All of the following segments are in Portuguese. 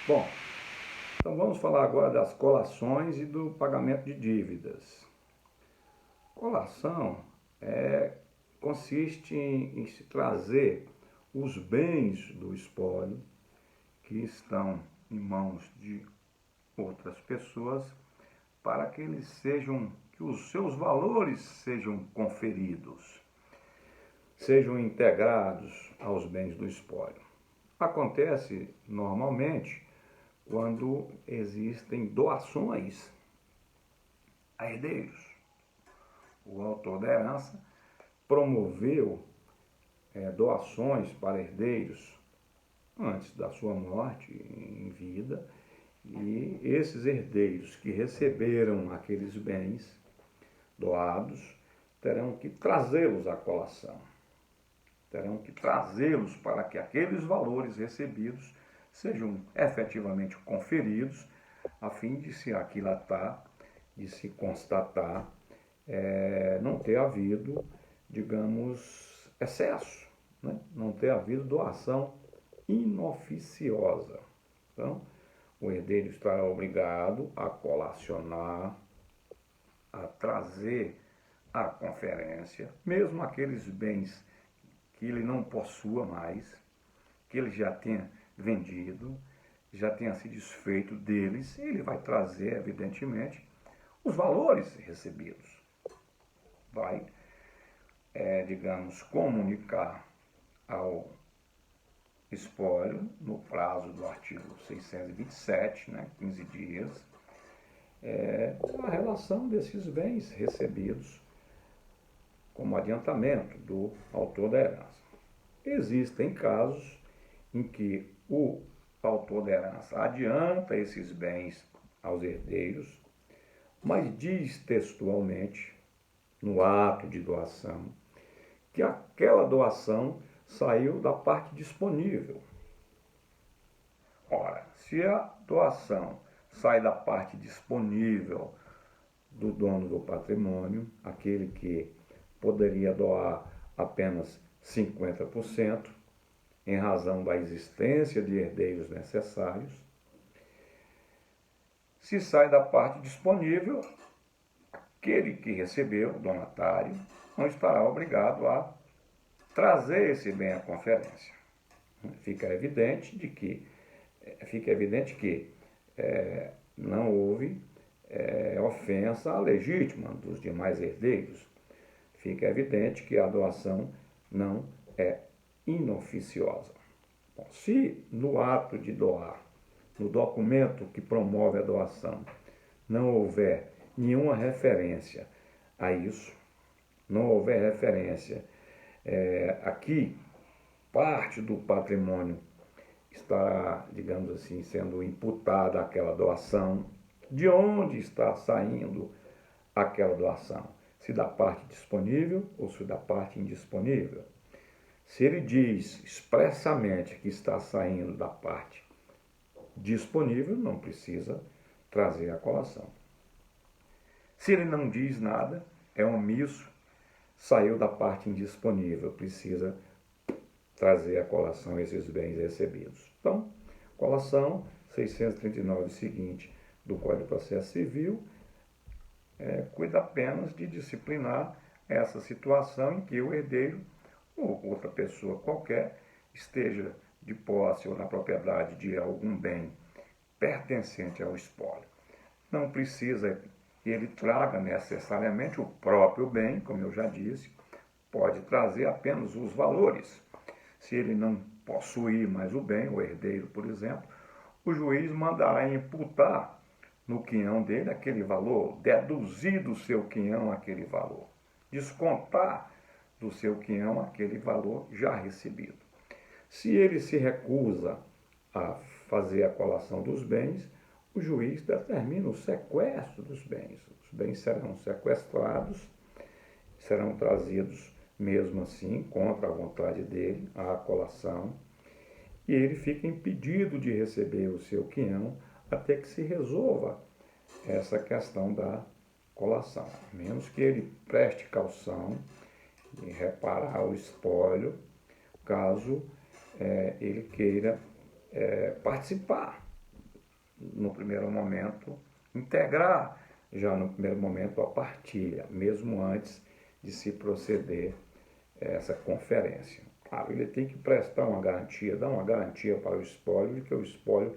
Bom, então vamos falar agora das colações e do pagamento de dívidas. Colação consiste em se trazer os bens do espólio que estão em mãos de outras pessoas para que que os seus valores sejam conferidos, sejam integrados aos bens do espólio. Acontece normalmente quando existem doações a herdeiros. O autor da herança promoveu doações para herdeiros antes da sua morte, em vida, e esses herdeiros que receberam aqueles bens doados terão que trazê-los à colação, terão que trazê-los para que aqueles valores recebidos sejam efetivamente conferidos, a fim de se aquilatar, de se constatar não ter havido, digamos, excesso, né? Não ter havido doação inoficiosa. Então, o herdeiro estará obrigado a colacionar, a trazer à conferência, mesmo aqueles bens que ele não possua mais, que ele já tenha vendido, já tenha se desfeito deles, ele vai trazer, evidentemente, os valores recebidos. Vai, digamos, comunicar ao espólio, no prazo do artigo 627, 15 dias, a relação desses bens recebidos como adiantamento do autor da herança. Existem casos em que o autor da herança adianta esses bens aos herdeiros, mas diz textualmente, no ato de doação, que aquela doação saiu da parte disponível. Ora, se a doação sai da parte disponível do dono do patrimônio, aquele que poderia doar apenas 50%, em razão da existência de herdeiros necessários, se sai da parte disponível, aquele que recebeu, o donatário, não estará obrigado a trazer esse bem à conferência. Fica evidente que não houve ofensa legítima dos demais herdeiros. Fica evidente que a doação não é inoficiosa. Bom, se no ato de doar, no documento que promove a doação, não houver nenhuma referência a isso, não houver referência a que parte do patrimônio está, digamos assim, sendo imputada àquela doação, de onde está saindo aquela doação, se da parte disponível ou se da parte indisponível. Se ele diz expressamente que está saindo da parte disponível, não precisa trazer a colação. Se ele não diz nada, é omisso, saiu da parte indisponível, precisa trazer a colação esses bens recebidos. Então, colação 639 seguinte do Código de Processo Civil cuida apenas de disciplinar essa situação em que o herdeiro ou outra pessoa qualquer esteja de posse ou na propriedade de algum bem pertencente ao espólio. Não precisa que ele traga necessariamente o próprio bem, como eu já disse, pode trazer apenas os valores. Se ele não possuir mais o bem, o herdeiro, por exemplo, o juiz mandará imputar no quinhão dele aquele valor, deduzir do seu quinhão aquele valor, descontar do seu quinhão aquele valor já recebido. Se ele se recusa a fazer a colação dos bens, o juiz determina o sequestro dos bens. Os bens serão sequestrados, serão trazidos mesmo assim, contra a vontade dele, à colação, e ele fica impedido de receber o seu quinhão até que se resolva essa questão da colação, a menos que ele preste caução em reparar o espólio, caso ele queira participar no primeiro momento, integrar já no primeiro momento a partilha, mesmo antes de se proceder a essa conferência. Claro, ele tem que prestar uma garantia, dar uma garantia para o espólio de que o espólio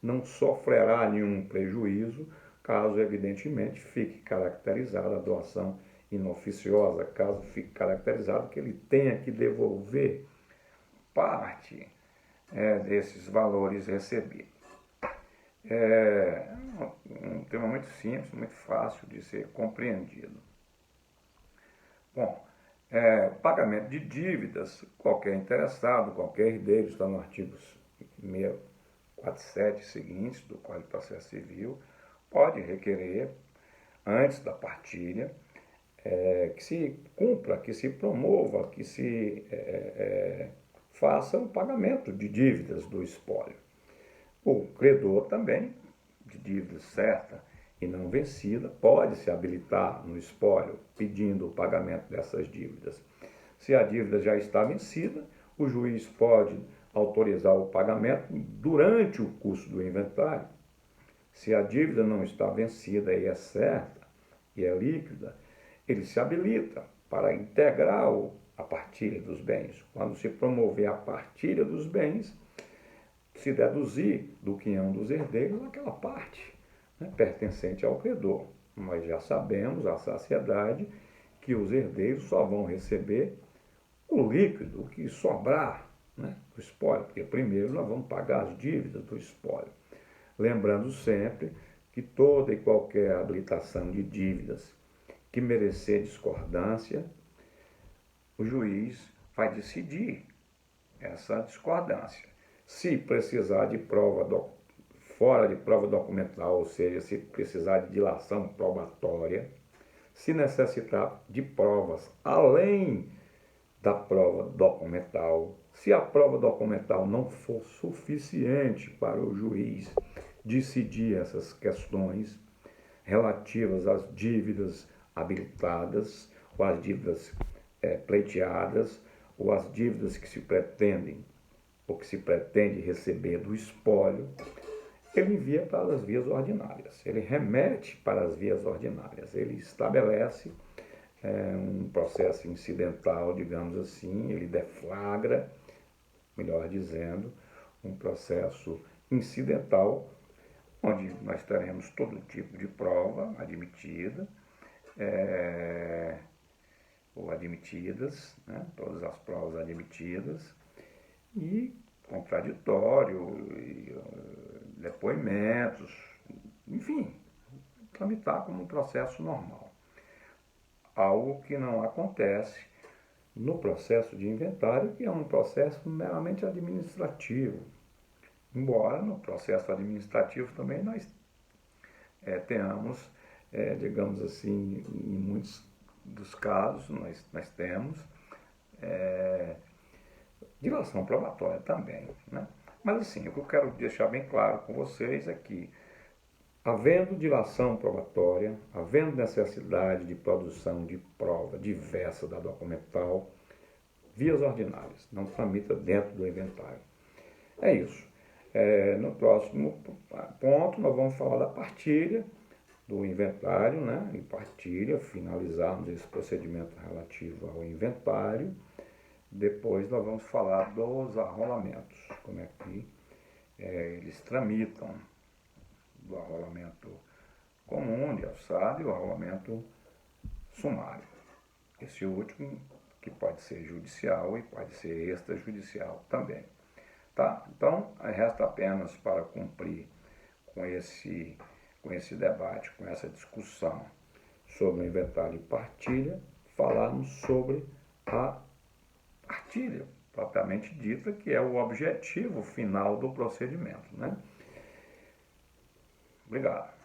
não sofrerá nenhum prejuízo caso, evidentemente, fique caracterizada a doação inoficiosa, caso fique caracterizado que ele tenha que devolver parte desses valores recebidos. É um tema muito simples, muito fácil de ser compreendido. Bom, pagamento de dívidas, qualquer interessado, qualquer herdeiro, está no artigo 647 seguintes do Código de Processo Civil, pode requerer, antes da partilha, que se cumpra, que se promova, que se faça o pagamento de dívidas do espólio. O credor também, de dívida certa e não vencida, pode se habilitar no espólio pedindo o pagamento dessas dívidas. Se a dívida já está vencida, o juiz pode autorizar o pagamento durante o curso do inventário. Se a dívida não está vencida e é certa e é líquida, ele se habilita para integrar a partilha dos bens. Quando se promover a partilha dos bens, se deduzir do quinhão dos herdeiros aquela parte pertencente ao credor. Mas já sabemos, a saciedade, que os herdeiros só vão receber o líquido, o que sobrar do espólio, porque primeiro nós vamos pagar as dívidas do espólio. Lembrando sempre que toda e qualquer habilitação de dívidas que merecer discordância, o juiz vai decidir essa discordância. Se precisar de prova fora de prova documental, ou seja, se precisar de dilação probatória, se necessitar de provas além da prova documental, se a prova documental não for suficiente para o juiz decidir essas questões relativas às dívidas habilitadas, ou às dívidas pleiteadas, ou às dívidas que se pretendem ou que se pretende receber do espólio, ele envia para as vias ordinárias, ele remete para as vias ordinárias, ele estabelece um processo incidental, digamos assim, ele deflagra, melhor dizendo, um processo incidental, onde nós teremos todo tipo de prova admitida, ou admitidas, todas as provas admitidas, e contraditório, e depoimentos, enfim, tramitar como um processo normal. Algo que não acontece no processo de inventário, que é um processo meramente administrativo. Embora no processo administrativo também nós tenhamos, digamos assim, em muitos dos casos nós temos dilação probatória também, Mas assim, o que eu quero deixar bem claro com vocês é que, havendo dilação probatória, havendo necessidade de produção de prova diversa da documental, vias ordinárias, não tramita dentro do inventário. É isso. No próximo ponto, nós vamos falar da partilha do inventário, E partilha, finalizarmos esse procedimento relativo ao inventário. Depois nós vamos falar dos arrolamentos, como é que eles tramitam, do arrolamento comum de alçada e o arrolamento sumário. Esse último que pode ser judicial e pode ser extrajudicial também. Tá? Então, resta apenas para cumprir com esse debate, com essa discussão sobre o inventário e partilha, falarmos sobre a partilha, propriamente dita, que é o objetivo final do procedimento. Obrigado.